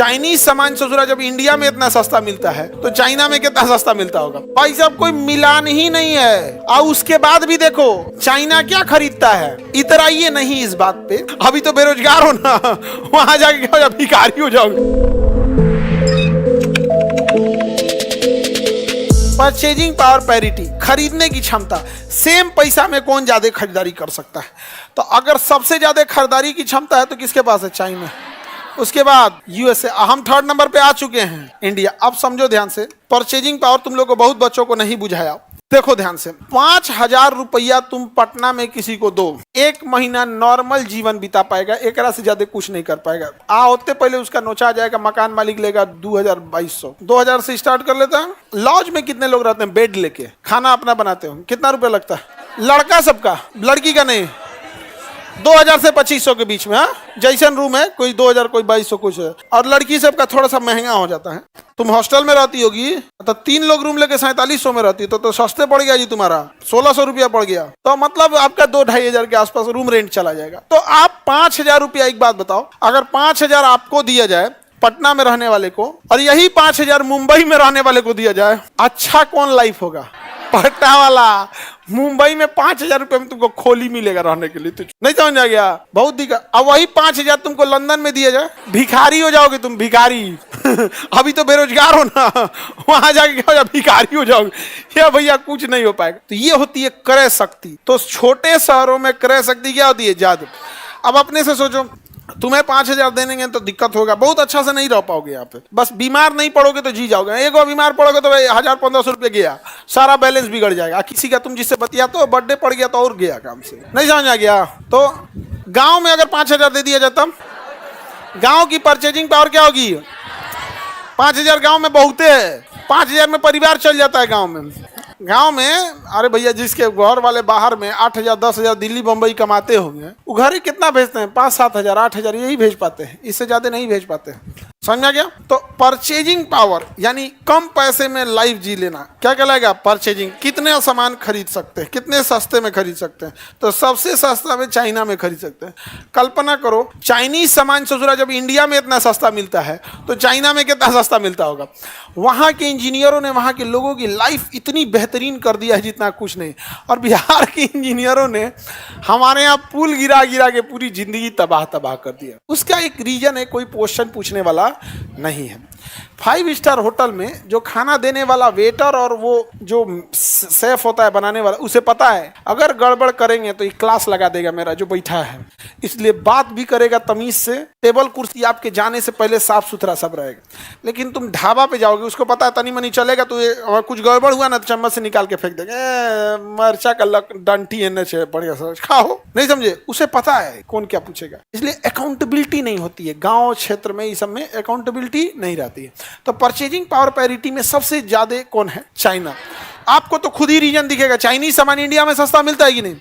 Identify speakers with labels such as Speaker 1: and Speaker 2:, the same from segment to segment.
Speaker 1: Chinese सामान ससुरा जब इंडिया में इतना सस्ता मिलता है तो चाइना में कितना सस्ता मिलता होगा भाई साहब, कोई मिलान ही नहीं है। और उसके बाद भी देखो चाइना क्या खरीदता है, इतराइए नहीं इस बात पे। अभी तो बेरोजगार हो ना, वहां जाके क्या हो, भिखारी हो जाओगे। परचेजिंग पावर पैरिटी, खरीदने की क्षमता, सेम पैसा में कौन ज्यादा खरीदारी कर सकता है। तो अगर सबसे ज्यादा खरीदारी की क्षमता है तो किसके पास है, चाइना। उसके बाद यूएसए, हम थर्ड नंबर पे आ चुके हैं, इंडिया। अब समझो ध्यान से, परचेजिंग पावर तुम लोग को बहुत बच्चों को नहीं बुझाया। देखो ध्यान से, 5,000 रुपया तुम पटना में किसी को दो, 1 महीना नॉर्मल जीवन बिता पाएगा, एक से ज्यादा कुछ नहीं कर पाएगा। होते पहले उसका नोचा जाएगा, मकान मालिक लेगा 2,200, 2,000 से स्टार्ट कर लेता है। लॉज में कितने लोग रहते हैं, बेड लेके खाना अपना बनाते हो, कितना रुपया लगता है, लड़का सबका, लड़की का नहीं, 2,000 से 2,500 के बीच में। हाँ, जैसन रूम है, कोई 2,000 कोई 2,200 कुछ है। और लड़की सबका थोड़ा सा महंगा हो जाता है। तुम हॉस्टल में रहती होगी तो 3 लोग रूम लेके 4,700 में रहती है, तो सस्ते पड़ गया जी, तुम्हारा 1,600 रुपया पड़ गया। तो मतलब आपका 2-2,500 के आसपास रूम रेंट चला जाएगा। तो आप 5,000 रुपया, एक बात बताओ, अगर 5,000 आपको दिया जाए पटना में रहने वाले को, और यही 5,000 मुंबई में रहने वाले को दिया जाए, अच्छा कौन लाइफ होगा, पटना वाला। मुंबई में 5,000 रुपए में तुमको खोली मिलेगा रहने के लिए, तो नहीं समझ आ गया, बहुत दिक्कत। अब वही 5,000 तुमको लंदन में दिया जाए, भिखारी हो जाओगे तुम, भिखारी। अभी तो बेरोजगार हो ना, वहां जाके क्या हो, भिखारी हो जाओगे। या भैया कुछ नहीं हो पाएगा। तो ये होती है क्रय शक्ति। तो छोटे शहरों में क्रय शक्ति क्या होती है, जादू। अब अपने से सोचो, तुम्हें 5,000 देंगे तो दिक्कत होगा, बहुत अच्छा से नहीं रह पाओगे यहाँ पे। बस बीमार नहीं पड़ोगे तो जी जाओगे, एक बार बीमार पड़ोगे तो भाई 1,000-1,500 रुपये गया, सारा बैलेंस बिगड़ जाएगा। किसी का तुम जिससे बतियाते हो बर्थडे पड़ गया तो और गया काम से, नहीं समझ आ गया। तो गांव में अगर 5,000 दे दिया जाता, गांव की परचेजिंग पावर क्या होगी, 5,000 गांव में बहुते है, 5,000 में परिवार चल जाता है गाँव में। गांव में, अरे भैया जिसके घर वाले बाहर में 8,000 10,000 दिल्ली बम्बई कमाते होंगे, वो घर ही कितना भेजते हैं, 5-7,000 8,000 यही भेज पाते हैं, इससे ज्यादा नहीं भेज पाते हैं। समझा गया। तो परचेजिंग पावर यानी कम पैसे में लाइफ जी लेना क्या कहलाएगा, परचेजिंग। कितने सामान खरीद सकते हैं, कितने सस्ते में खरीद सकते हैं, तो सबसे सस्ता में चाइना में खरीद सकते हैं। कल्पना करो, चाइनीज सामान ससुरा जब इंडिया में इतना सस्ता मिलता है तो चाइना में कितना सस्ता मिलता होगा। वहाँ के इंजीनियरों ने वहाँ के लोगों की लाइफ इतनी बेहतरीन कर दिया है जितना कुछ नहीं। और बिहार के इंजीनियरों ने हमारे यहाँ पुल गिरा गिरा के पूरी जिंदगी तबाह कर दिया। उसका एक रीजन है, कोई क्वेश्चन पूछने वाला नहीं है। 5 स्टार होटल में जो खाना देने वाला वेटर और वो जो शेफ होता है बनाने वाला, उसे पता है अगर गड़बड़ करेंगे तो ये क्लास लगा देगा मेरा जो बैठा है, इसलिए बात भी करेगा तमीज से। टेबल कुर्सी आपके जाने से पहले साफ सुथरा सब रहेगा। लेकिन तुम ढाबा पे जाओगे, उसको पता है तनी मनी चलेगा तो ये कुछ गड़बड़ हुआ ना तो चम्मच से निकाल के फेंक देगा, मरचा का डंटी है बढ़िया सा खाओ, नहीं समझे, उसे पता है कौन क्या पूछेगा। इसलिए अकाउंटेबिलिटी नहीं होती है गाँव क्षेत्र में, इस सब में अकाउंटेबिलिटी नहीं रहती है। तो परचेजिंग पावर पैरिटी में सबसे ज्यादा कौन है, चाइना। आपको तो खुद ही रीजन दिखेगा, चाइनीज सामान इंडिया में सस्ता मिलता है कि नहीं,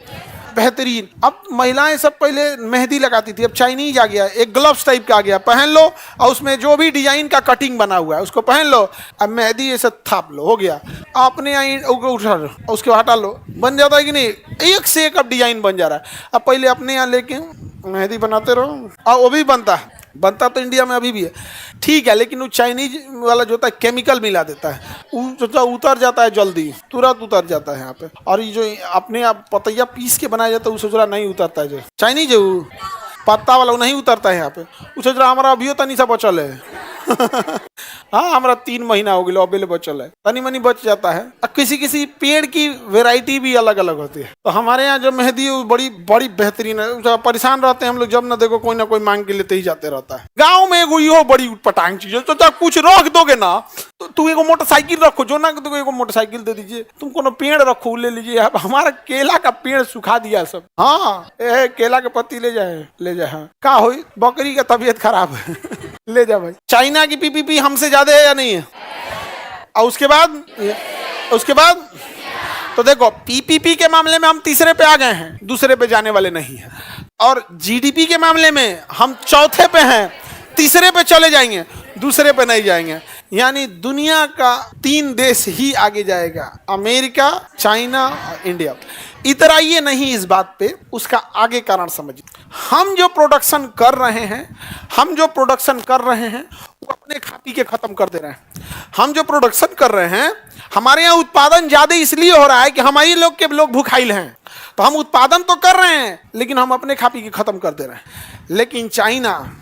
Speaker 1: बेहतरीन। अब महिलाएं सब पहले मेहंदी लगाती थी, अब चाइनीज आ गया, एक ग्लव्स टाइप का आ गया, पहन लो और उसमें जो भी डिजाइन का कटिंग बना हुआ है उसको पहन लो, अब मेहंदी ऐसे थाप लो, हो गया। आपने यहाँ उठा लो, उसके हटा लो, बन जाता है कि नहीं, एक से एक अब डिजाइन बन जा रहा है। अब पहले अपने यहाँ लेके मेहंदी बनाते रहो, और वो भी बनता तो इंडिया में अभी भी है, ठीक है, लेकिन वो चाइनीज वाला जो होता है केमिकल मिला देता है, उतर जाता है जल्दी, तुरंत उतर जाता है यहाँ पे। और ये जो अपने आप पतैया पीस के बनाया जाता है उसे जरा नहीं उतरता है, जो चाइनीज है वो पत्ता वाला वो नहीं उतरता है यहाँ पे, उसे जरा हमारा अभी तनी सा बचल है। हाँ, हमारा 3 महीना हो गया अभी बचल है, तनी मनी बच जाता है। अब किसी पेड़ की वेराइटी भी अलग अलग होती है। तो हमारे यहाँ जो मेहंदी बड़ी बड़ी बेहतरीन है, परेशान रहते हैं हम लोग, जब ना देखो कोई ना कोई मांग के लेते ही जाते रहता है। गाँव में एगो बड़ी उटपटांग चीज है, तो कुछ रख दोगे ना तो तू एगो मोटरसाइकिल रखो, जो ना तो एगो मोटरसाइकिल दे दीजिए, तुम कोनो पेड़ रखो ले लीजिए। अब हमारा केला का पेड़ सुखा दिया सब, हाँ केला के पत्ती ले जाए, हाँ का हो, बकरी का तबीयत खराब है ले जा भाई। चाइना की पीपीपी हमसे ज्यादा है या नहीं है। और उसके बाद तो देखो, पीपीपी के मामले में हम तीसरे पे आ गए हैं, दूसरे पे जाने वाले नहीं हैं। और जीडीपी के मामले में हम चौथे पे हैं, तीसरे पे चले जाएंगे, दूसरे पे नहीं जाएंगे। यानी दुनिया का 3 देश ही आगे जाएगा, अमेरिका, चाइना और इंडिया। इतराइए नहीं इस बात पे, उसका आगे कारण समझिए। हम जो प्रोडक्शन कर रहे हैं, वो अपने खा पी के खत्म कर दे रहे हैं। हम जो प्रोडक्शन कर रहे हैं, हमारे यहाँ उत्पादन ज्यादा इसलिए हो रहा है कि हमारे लोग भूखाइल हैं। तो हम उत्पादन तो कर रहे हैं, लेकिन हम अपने खा पी के खत्म कर दे रहे हैं। लेकिन चाइना,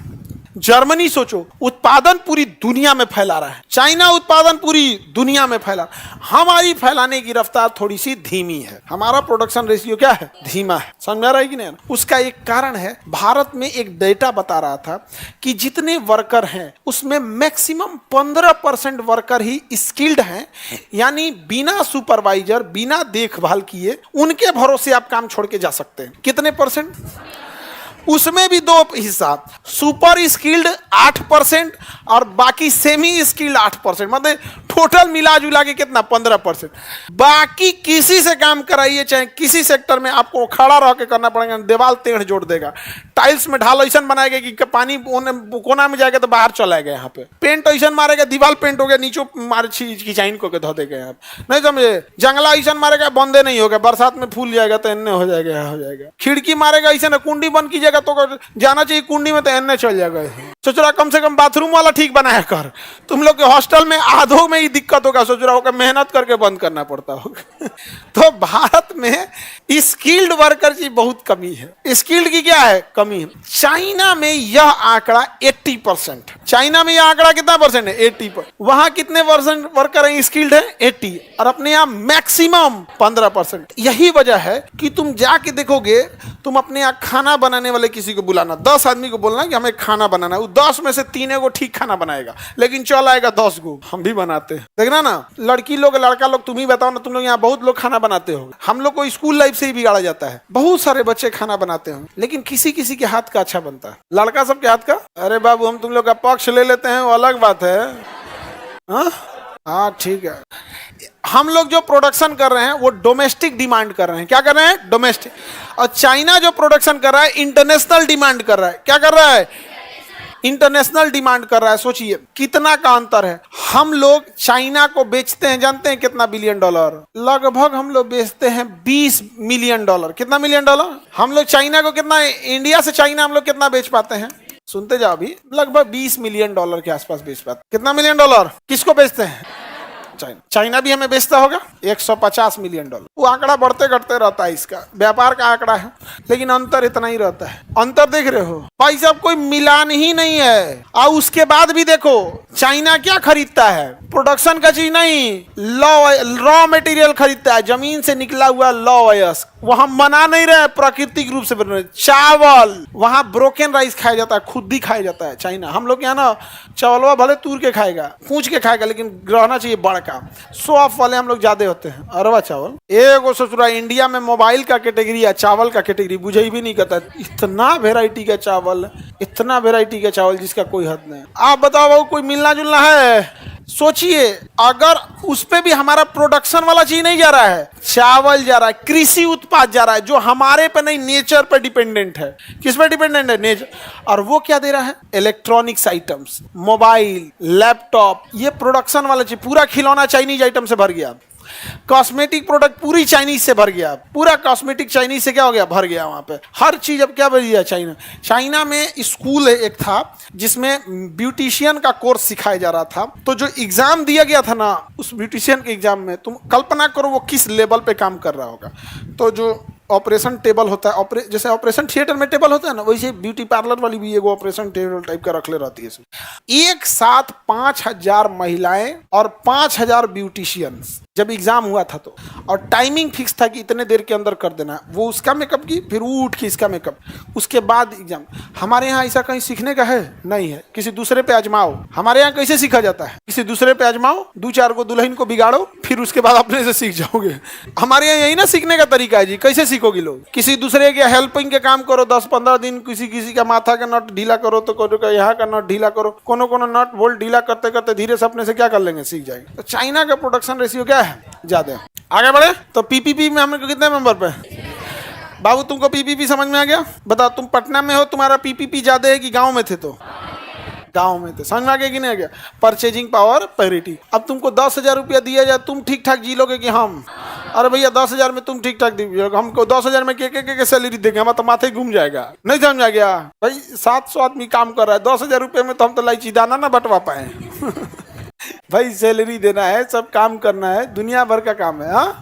Speaker 1: जर्मनी सोचो, उत्पादन पूरी दुनिया में फैला रहा है। चाइना उत्पादन पूरी दुनिया में फैला, हमारी फैलाने की रफ्तार थोड़ी सी धीमी है। हमारा प्रोडक्शन रेशियो क्या है? धीमा है। समझ में आ रहा है कि नहीं? उसका एक कारण है, भारत में एक डेटा बता रहा था कि जितने वर्कर हैं उसमें मैक्सिमम 15% वर्कर ही स्किल्ड हैं, यानी बिना सुपरवाइजर, बिना देखभाल किए उनके भरोसे आप काम छोड़ के जा सकते हैं। कितने परसेंट? उसमें भी दो हिस्सा, सुपर स्किल्ड 8% और बाकी सेमी स्किल्ड 8%, मतलब टोटल मिला जुला के कितना? 15%। बाकी किसी से काम कराइए, चाहे किसी सेक्टर में, आपको खड़ा रह के करना पड़ेगा। दीवार टेढ़ जोड़ देगा, टाइल्स में ढाल ऐसा बनाएगा कि पानी कोना में जाएगा तो बाहर चला गया। यहाँ पे पेंट ऐसा मारेगा, दीवार पेंट हो गया, नीचे मारे खिंचाइन को धो देगा। यहाँ नहीं समझे? जंगला ऐसा मारेगा, बंदे नहीं होगा, बरसात में फूल जाएगा तो एन्ने हो जाएगा, यहाँ हो जाएगा। खिड़की मारेगा ऐसा ना, कुंडी बंद कीजिएगा तो जाना चाहिए कुंडी में, तो एन्ने चल जाएगा। सोच रहा कम से कम बाथरूम वाला ठीक बनाया कर। तुम लोग के हॉस्टल में आधों में ही दिक्कत होगा, सोच रहा होगा मेहनत करके बंद करना पड़ता होगा। तो भारत में स्किल्ड वर्कर की बहुत कमी है। स्किल्ड की क्या है? कमी है। चाइना में यह आंकड़ा 80%। चाइना में यह आंकड़ा कितना परसेंट है? 80%। वहां कितने परसेंट वर्कर हैं स्किल्ड है? 80। और अपने यहाँ मैक्सिमम 15%। यही वजह है कि तुम जाके देखोगे, तुम अपने यहाँ खाना बनाने वाले किसी को बुलाना, 10 आदमी को बोलना कि हमें खाना बनाना है, 10 में से 3 को ठीक खाना बनाएगा, लेकिन चल आएगा 10 को। हम भी बनाते हैं, देखना ना। लड़की लोग, लड़का लोग, तुम ही बताओ ना, तुम लोग यहाँ बहुत लोग खाना बनाते हो। हम लोग को स्कूल लाइफ से ही बिगाड़ा जाता है। बहुत सारे बच्चे खाना बनाते हैं, लेकिन किसी किसी के हाथ का अच्छा बनता है। लड़का सब के हाथ का, अरे बाबू हम तुम लोग का पक्ष ले लेते हैं, वो अलग बात है। हाँ ठीक है। हम लोग जो प्रोडक्शन कर रहे हैं वो डोमेस्टिक डिमांड कर रहे हैं। क्या कर रहे हैं? डोमेस्टिक। और चाइना जो प्रोडक्शन कर रहा है इंटरनेशनल डिमांड कर रहा है। क्या कर रहा है? इंटरनेशनल डिमांड कर रहा है। सोचिए कितना का अंतर है। हम लोग चाइना को बेचते हैं, जानते हैं कितना? $बिलियन। लगभग हम लोग बेचते हैं $20 मिलियन। कितना मिलियन डॉलर? हम लोग चाइना को कितना, इंडिया से चाइना हम लोग कितना बेच पाते हैं? सुनते जाओ, अभी लगभग $20 मिलियन के आसपास बेच पाते। कितना मिलियन डॉलर? किसको बेचते हैं? चाइना भी हमें बेचता होगा $150 मिलियन। वो आंकड़ा बढ़ते घटते रहता है, इसका व्यापार का आंकड़ा है, लेकिन अंतर इतना ही रहता है। अंतर देख रहे हो भाई साहब, कोई मिलान ही नहीं है। और उसके बाद भी देखो चाइना क्या खरीदता है? प्रोडक्शन का चीज नहीं, रॉ मटेरियल खरीदता है, जमीन से निकला हुआ लॉ वयस्क। वहां बना नहीं रहे, प्राकृतिक रूप से बन रहे। चावल, वहां ब्रोकन राइस खाया जाता है, खुद ही खाया जाता है। चाइना, हम लोग यहाँ ना चावलवा भले तूर के खाएगा, पूछ के खाएगा, लेकिन रहना चाहिए बड़का। सो ऑफ वाले हम लोग ज्यादा होते हैं। अरवा चावल एगो ससुरा, इंडिया में मोबाइल का कैटेगरी है, चावल का कैटेगरी बुझे भी नहीं करता। इतना वेराइटी का चावल, इतना वेराइटी का चावल जिसका कोई हद नहीं। आप बताओ भाई, कोई मिलना जुलना है? सोचिए, अगर उस पे भी हमारा प्रोडक्शन वाला चीज नहीं जा रहा है, चावल जा रहा है, कृषि उत्पाद जा रहा है, जो हमारे पे नहीं, नेचर पे डिपेंडेंट है। किस पे डिपेंडेंट है? नेचर। और वो क्या दे रहा है? इलेक्ट्रॉनिक्स आइटम्स, मोबाइल, लैपटॉप, ये प्रोडक्शन वाला चीज। पूरा खिलौना चाइनीज आइटम से भर गया। कॉस्मेटिक प्रोडक्ट पूरी चाइनीज से भर गया। पूरा कॉस्मेटिक चाइनीज से क्या हो गया? भर गया। वहां पे हर चीज अब क्या भर गया? चाइना। चाइना में स्कूल एक था जिसमें ब्यूटिशियन का कोर्स सिखाया जा रहा था। तो जो एग्जाम दिया गया था ना, उस ब्यूटिशियन के एग्जाम में तुम कल्पना करो वो किस लेवल पे काम कर रहा होगा। तो जो ऑपरेशन टेबल होता है, जैसे ऑपरेशन थिएटर में टेबल होता है ना, वैसे ब्यूटी पार्लर वाली भी एगो ऑपरेशन टेबल टाइप का रख ले रहती है। एक साथ 5000 महिलाएं और 5000 ब्यूटिशियंस जब एग्जाम हुआ था तो, और टाइमिंग फिक्स था कि इतने देर के अंदर कर देना। वो उसका मेकअप की, फिर उठ के इसका मेकअप, उसके बाद एग्जाम। हमारे यहाँ ऐसा कहीं सीखने का है? नहीं है। किसी दूसरे पे आजमाओ। हमारे यहाँ कैसे सीखा जाता है? किसी दूसरे पे आजमाओ, 2-4 को दुल्हन को बिगाड़ो, फिर उसके बाद अपने से सीख जाओगे। हमारे यहाँ यही ना सीखने का तरीका है जी। कैसे सीखोगे लोग? किसी दूसरे के हेल्पिंग के काम करो, 10-15 दिन किसी का माथा का नट ढीला करो, तो कोनो का यहाँ का नट ढीला करो, कोनो नट बोल्ट ढीला करते करते धीरे से अपने से क्या कर लेंगे? सीख जाएंगे। तो चाइना का प्रोडक्शन रेशियो क्या है? ज्यादा। आगे बढ़े तो पीपीपी में हम कितने नंबर पे? बाबू तुमको पीपीपी समझ में आ गया? बताओ, तुम पटना में हो, तुम्हारा पीपीपी ज्यादा है कि गांव में थे? तो गांव में थे। समझ में आ गया कि नहीं आ गया? Purchasing power parity. अब तुमको 10,000 रुपया दिया जाए, तुम ठीक ठाक जी लोगे कि हम? अरे भैया 10,000 में तुम ठीक ठाक दीजिए, हमको 10,000 में के सैलरी देंगे, हमारा तो माथे ही घूम जाएगा। नहीं समझ आ गया भाई? 700 आदमी काम कर रहा है, 10,000 रुपये में तो हम तो इलायची दाना ना बंटवा पाए। भाई सैलरी देना है, सब काम करना है, दुनिया भर का काम है। हाँ